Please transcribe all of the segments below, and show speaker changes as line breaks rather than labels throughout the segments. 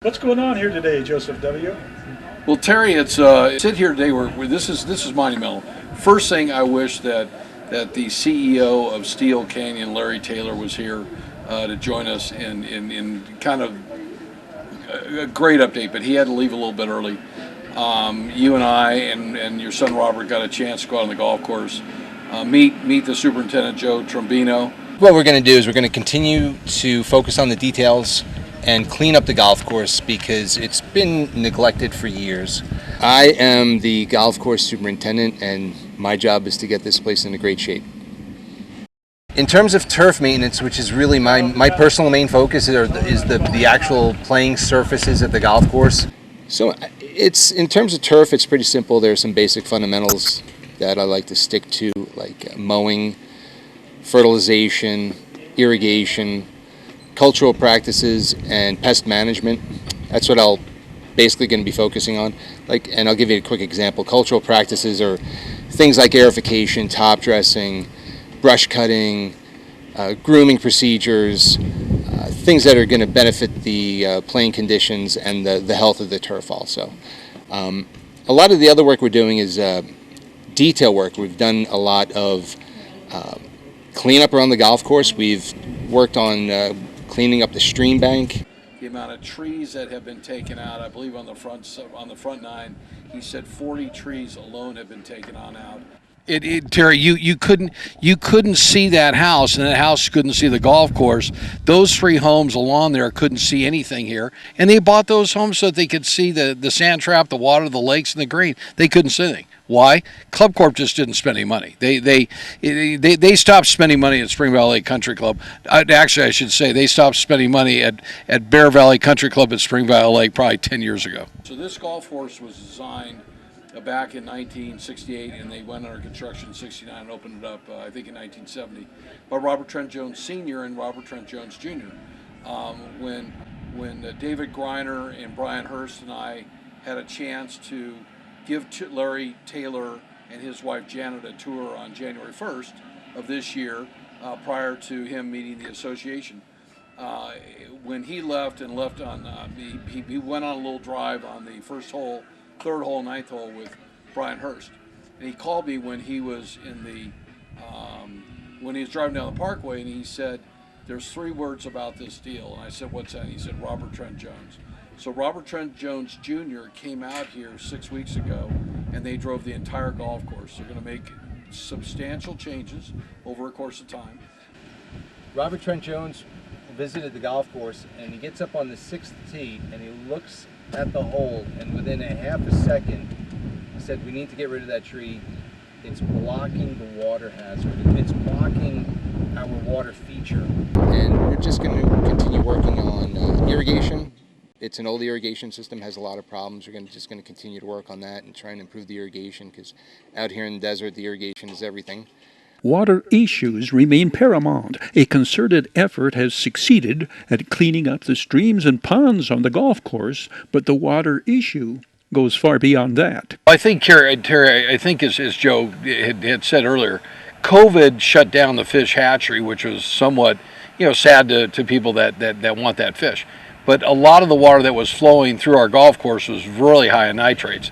What's going on here today, Joseph W.?
Well, Terry, it's sit here today. This is monumental. First thing, I wish that the CEO of Steele Canyon, Larry Taylor, was here to join us in kind of a great update, but he had to leave a little bit early. You and I and your son Robert got a chance to go out on the golf course, meet the Superintendent Joe Trombino.
What we're going to do is we're going to continue to focus on the details and clean up the golf course because it's been neglected for years. I am the golf course superintendent, and my job is to get this place in a great shape. In terms of turf maintenance, which is really my personal main focus, is the actual playing surfaces at the golf course. So it's in terms of turf, it's pretty simple. There are some basic fundamentals that I like to stick to, like mowing, fertilization, irrigation, cultural practices, and pest management. That's what I'll basically going to be focusing on. And I'll give you a quick example. Cultural practices are things like aerification, top dressing, brush cutting, grooming procedures, things that are going to benefit the playing conditions and the health of the turf also. A lot of the other work we're doing is detail work. We've done a lot of cleanup around the golf course. We've worked on cleaning up the stream bank.
The amount of trees that have been taken out, I believe on the front nine, he said 40 trees alone have been taken out. Terry, you couldn't see that house, and that house couldn't see the golf course. Those three homes along there couldn't see anything here, and they bought those homes so that they could see the sand trap, the water, the lakes, and the green. They couldn't see anything. Why? Club Corp just didn't spend any money. They stopped spending money at Spring Valley Country Club. Actually, I should say they stopped spending money at Bear Valley Country Club at Spring Valley Lake probably 10 years ago. So this golf course was designed back in 1968, and they went under construction in 69 and opened it up, I think, in 1970, by Robert Trent Jones Sr. and Robert Trent Jones Jr. When David Griner and Brian Hurst and I had a chance to give Larry Taylor and his wife Janet a tour on January 1st of this year, prior to him meeting the association. When he left on, he went on a little drive on the first hole, third hole, ninth hole with Brian Hurst, and he called me when he was when he was driving down the Parkway, and he said, "There's three words about this deal." And I said, "What's that?" And he said, "Robert Trent Jones." So Robert Trent Jones Jr. came out here 6 weeks ago, and they drove the entire golf course. They're going to make substantial changes over a course of time.
Robert Trent Jones visited the golf course, and he gets up on the sixth tee, and he looks at the hole, and within a half a second, he said, "We need to get rid of that tree. It's blocking the water hazard. It's blocking our water feature." And we're just going to continue working on irrigation. It's an old irrigation system, has a lot of problems. We're just going to continue to work on that and try and improve the irrigation, because out here in the desert, the irrigation is everything.
Water issues remain paramount. A concerted effort has succeeded at cleaning up the streams and ponds on the golf course, but the water issue goes far beyond that.
I think, Terry, I think as Joe had said earlier, COVID shut down the fish hatchery, which was somewhat, sad to people that want that fish. But a lot of the water that was flowing through our golf course was really high in nitrates.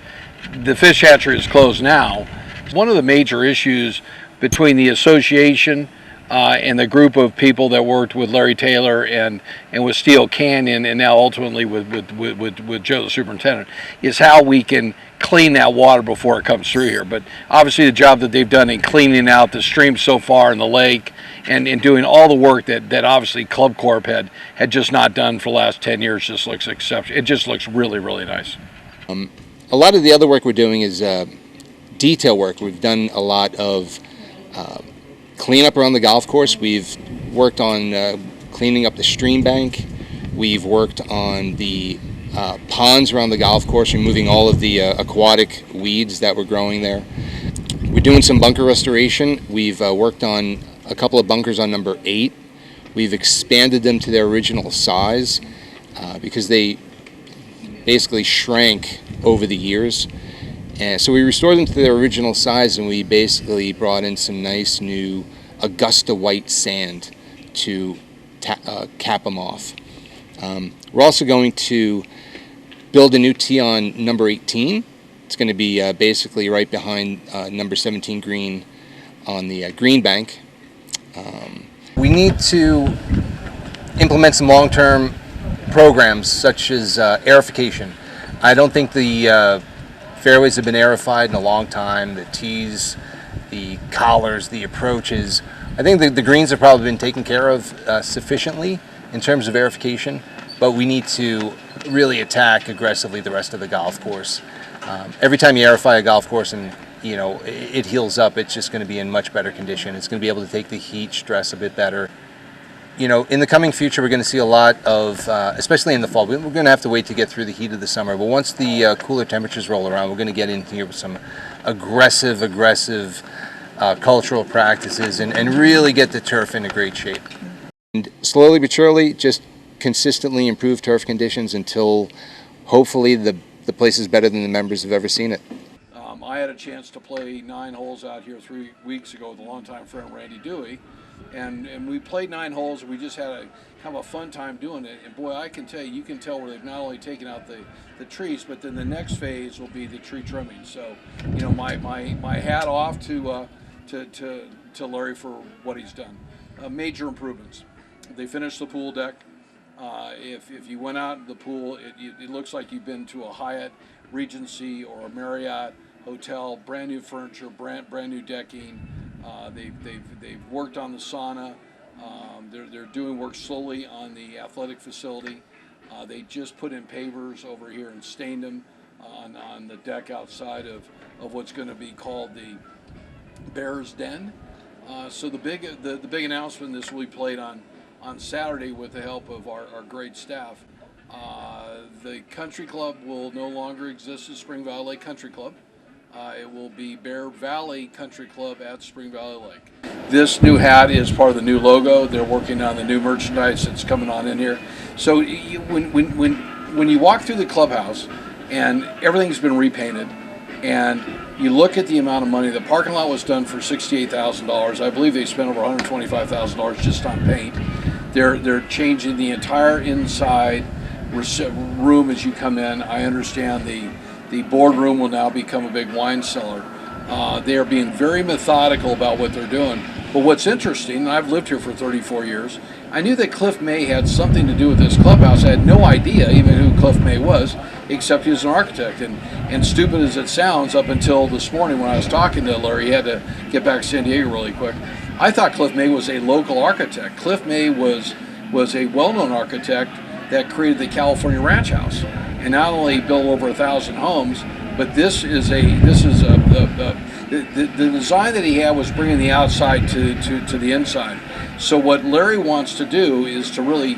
The fish hatchery is closed now. One of the major issues between the association and the group of people that worked with Larry Taylor and with Steele Canyon, and now ultimately with Joe the Superintendent, is how we can clean that water before it comes through here. But obviously the job that they've done in cleaning out the stream so far in the lake and in doing all the work that obviously Club Corp had just not done for the last 10 years just looks exceptional. It just looks really, really nice.
A lot of the other work we're doing is detail work. We've done a lot of cleanup around the golf course. We've worked on cleaning up the stream bank. We've worked on the ponds around the golf course, removing all of the aquatic weeds that were growing there. We're doing some bunker restoration. We've worked on a couple of bunkers on number 8. We've expanded them to their original size because they basically shrank over the years. And so we restored them to their original size, and we basically brought in some nice new Augusta white sand to cap them off. We're also going to build a new tee on number 18. It's going to be basically right behind number 17 green on the green bank. We need to implement some long-term programs such as aerification. I don't think the fairways have been aerified in a long time. The tees, the collars, the approaches. I think the greens have probably been taken care of sufficiently in terms of aerification, but we need to really attack aggressively the rest of the golf course. Every time you aerify a golf course and it heals up, it's just going to be in much better condition. It's going to be able to take the heat stress a bit better. In the coming future, we're going to see a lot of, especially in the fall, we're going to have to wait to get through the heat of the summer. But once the cooler temperatures roll around, we're going to get in here with some aggressive cultural practices and really get the turf into great shape. And slowly but surely, just consistently improve turf conditions until hopefully the place is better than the members have ever seen it.
I had a chance to play 9 holes out here 3 weeks ago with a longtime friend, Randy Dewey, and we played 9 holes, and we just had a kind of a fun time doing it. And boy, I can tell you can tell where they've not only taken out the trees, but then the next phase will be the tree trimming. So, my hat off to Larry for what he's done. Major improvements. They finished the pool deck. If you went out in the pool, it looks like you've been to a Hyatt, Regency, or a Marriott hotel. Brand new furniture, brand new decking. They've worked on the sauna. They're doing work slowly on the athletic facility. They just put in pavers over here and stained them on the deck outside of what's going to be called the Bears Den. So the big announcement, this will be played on Saturday with the help of our great staff. The country club will no longer exist as Spring Valley Lake Country Club. It will be Bear Valley Country Club at Spring Valley Lake. This new hat is part of the new logo. They're working on the new merchandise that's coming on in here. So when you walk through the clubhouse and everything's been repainted, and you look at the amount of money, the parking lot was done for $68,000. I believe they spent over $125,000 just on paint. They're changing the entire inside room as you come in. I understand the boardroom will now become a big wine cellar. They are being very methodical about what they're doing. But what's interesting, and I've lived here for 34 years, I knew that Cliff May had something to do with this clubhouse. I had no idea even who Cliff May was, except he was an architect. And stupid as it sounds, up until this morning when I was talking to Larry, he had to get back to San Diego really quick. I thought Cliff May was a local architect. Cliff May was a well-known architect that created the California Ranch House, and not only built over 1,000 homes, but the design that he had was bringing the outside to the inside. So what Larry wants to do is to really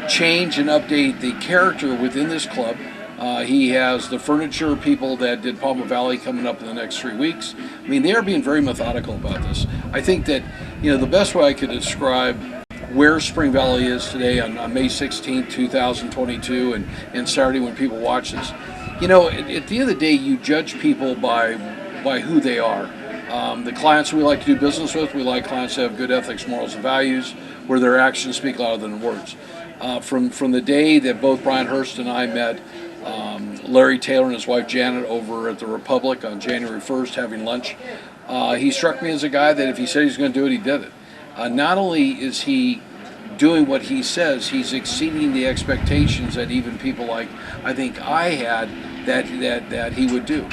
change and update the character within this club. He has the furniture people that did Palma Valley coming up in the next 3 weeks. I mean, they are being very methodical about this. I think that, the best way I could describe where Spring Valley is today on May 16th, 2022, and Saturday when people watch this. At the end of the day, you judge people by who they are. The clients we like to do business with, we like clients that have good ethics, morals, and values, where their actions speak louder than words. From the day that both Brian Hurst and I met Larry Taylor and his wife Janet over at the Republic on January 1st having lunch, he struck me as a guy that if he said he was going to do it, he did it. Not only is he doing what he says, he's exceeding the expectations that even people like I think I had that he would do.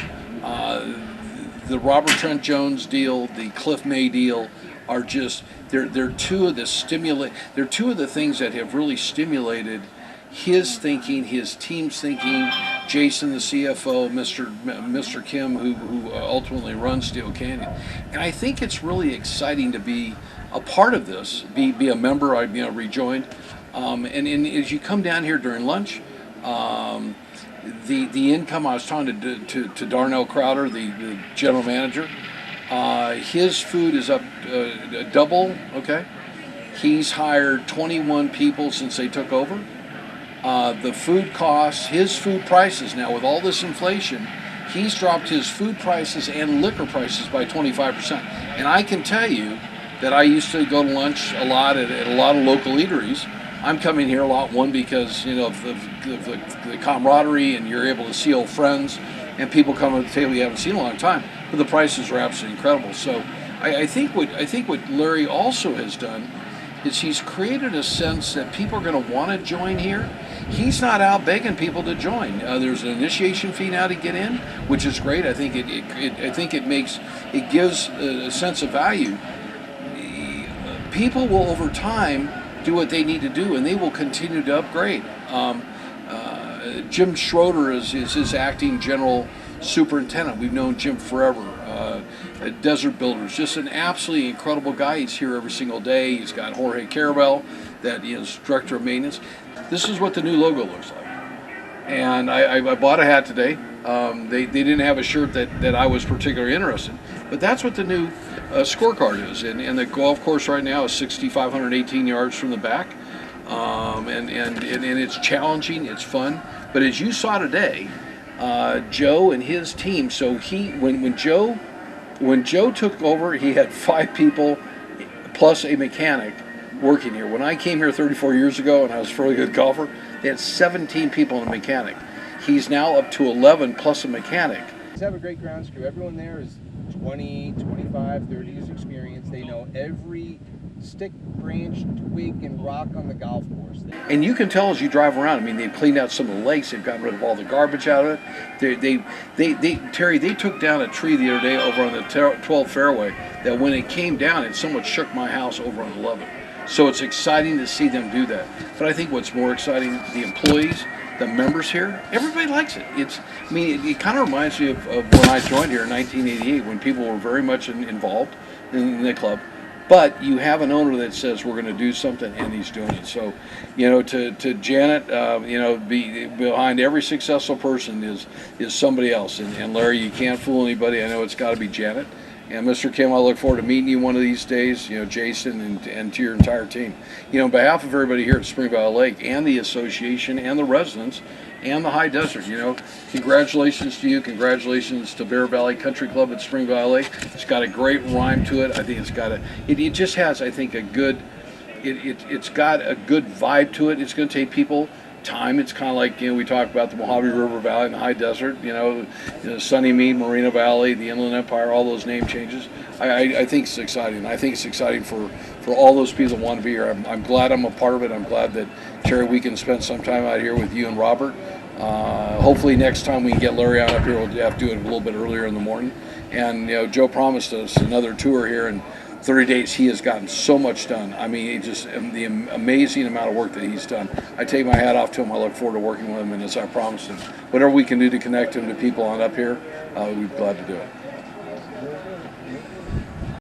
The Robert Trent Jones deal, the Cliff May deal, are just they're two of the things that have really stimulated his thinking, his team's thinking. Jason, the CFO, Mr. Kim, who ultimately runs Steele Canyon, and I think it's really exciting to be a part of this, be a member. I rejoined, and as you come down here during lunch, the income, I was talking to Darnell Crowder, the general manager. His food is up double. Okay, he's hired 21 people since they took over. The food costs, his food prices now with all this inflation, he's dropped his food prices and liquor prices by 25%. And I can tell you that I used to go to lunch a lot at a lot of local eateries. I'm coming here a lot, one, because of the camaraderie, and you're able to see old friends, and people come to the table you haven't seen in a long time. But the prices are absolutely incredible. So I think what Larry also has done is he's created a sense that people are going to want to join here. He's not out begging people to join. There's an initiation fee now to get in, which is great. I think it gives a sense of value. People will, over time, do what they need to do, and they will continue to upgrade. Jim Schroeder is his acting general superintendent. We've known Jim forever. Desert Builders, just an absolutely incredible guy. He's here every single day. He's got Jorge Carabel, that is director of maintenance. This is what the new logo looks like. And I bought a hat today. They didn't have a shirt that I was particularly interested in, but that's what the new scorecard is. And the golf course right now is 6,518 yards from the back. And it's challenging, it's fun. But as you saw today, Joe and his team, so when Joe took over, he had 5 people plus a mechanic working here. When I came here 34 years ago and I was a fairly good golfer, they had 17 people and a mechanic. He's now up to 11 plus a mechanic.
They have a great grounds crew. Everyone there is 20, 25, 30 years experience. They know every stick, branch, twig, and rock on the golf course.
And you can tell as you drive around. I mean, they've cleaned out some of the lakes. They've gotten rid of all the garbage out of it. Terry, they took down a tree the other day over on the 12th fairway that when it came down, it somewhat shook my house over on 11. So it's exciting to see them do that. But I think what's more exciting, the employees, the members here, everybody likes it. It kind of reminds me of when I joined here in 1988, when people were very much involved in the club. But you have an owner that says we're going to do something, and he's doing it. So, to Janet, behind every successful person is somebody else. And Larry, you can't fool anybody. I know it's got to be Janet. And Mr. Kim, I look forward to meeting you one of these days, Jason, and to your entire team. On behalf of everybody here at Spring Valley Lake and the association and the residents and the High Desert, congratulations to you. Congratulations to Bear Valley Country Club at Spring Valley Lake. It's got a great rhyme to it. I think it just has, I think, it's got a good vibe to it. It's going to take people time. It's kind of like, we talk about the Mojave River Valley and the High Desert, Sunny Mead, Moreno Valley, the Inland Empire, all those name changes. I think it's exciting. I think it's exciting for all those people that want to be here. I'm glad I'm a part of it. I'm glad that, Terry, we can spend some time out here with you and Robert. Hopefully next time we can get Larry on up here, we'll have to do it a little bit earlier in the morning. And, Joe promised us another tour here in 30 days. He has gotten so much done. I mean, just the amazing amount of work that he's done. I take my hat off to him. I look forward to working with him, and as I promised him, whatever we can do to connect him to people on up here, we'd be glad to do it.